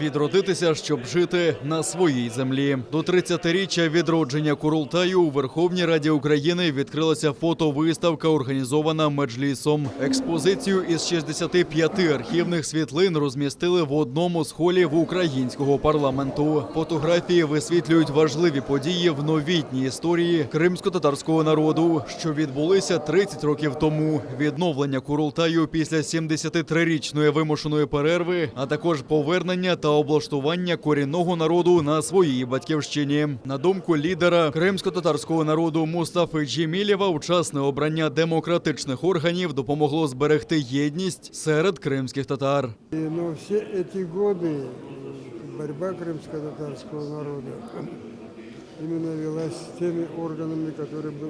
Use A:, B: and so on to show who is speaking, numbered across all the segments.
A: Відродитися, щоб жити на своїй землі. До 30-річчя відродження Курултаю у Верховній Раді України відкрилася фотовиставка, організована Меджлісом. Експозицію із 65 архівних світлин розмістили в одному з холів українського парламенту. Фотографії висвітлюють важливі події в новітній історії кримсько-татарського народу, що відбулися 30 років тому. Відновлення Курултаю після 73-річної вимушеної перерви, а також повернення та облаштування корінного народу на своїй батьківщині. На думку лідера кримсько-татарського народу Мустафи Джемілєва, учасне обрання демократичних органів допомогло зберегти єдність серед кримських татар.
B: Но все эти годы борьба крымско-татарского народа именно велась теми органами, которые был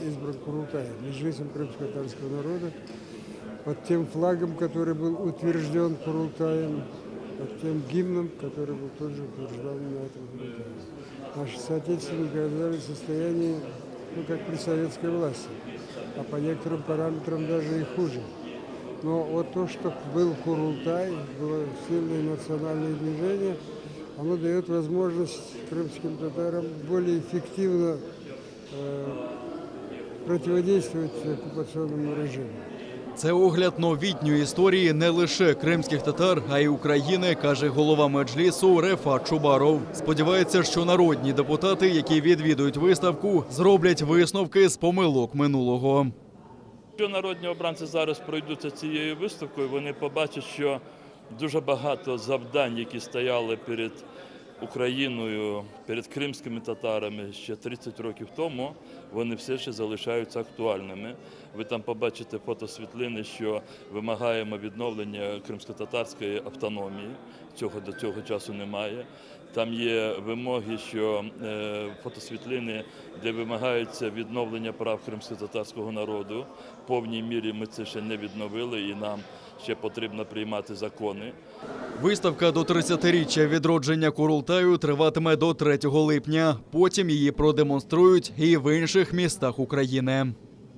B: избран Курултай, Меджлисом крымско-татарского народа, под тем флагом, который был утвержден Курултаем, под тем гимном, который был тоже утвержден на этом Курултае. Наши соотечественники оказались в состоянии, как при советской власти, а по некоторым параметрам даже и хуже. Но вот то, что был Курултай, было сильное национальное движение, оно дает возможность крымским татарам более эффективно противодействовать оккупационному режиму.
A: Це огляд новітньої історії не лише кримських татар, а й України, каже голова Меджлісу Рефат Чубаров. Сподівається, що народні депутати, які відвідують виставку, зроблять висновки з помилок минулого.
C: Якщо народні обранці зараз пройдуться цією виставкою, вони побачать, що дуже багато завдань, які стояли перед Україною, перед кримськими татарами ще 30 років тому, вони все ще залишаються актуальними. Ви там побачите фотосвітлини, що вимагаємо відновлення кримсько-татарської автономії. Цього до цього часу немає. Там є вимоги, що фотосвітлини, де вимагається відновлення прав кримсько-татарського народу. В повній мірі ми це ще не відновили і нам ще потрібно приймати закони.
A: Виставка до 30-річчя відродження Курултаю триватиме до 3 липня. Потім її продемонструють і в інших містах України.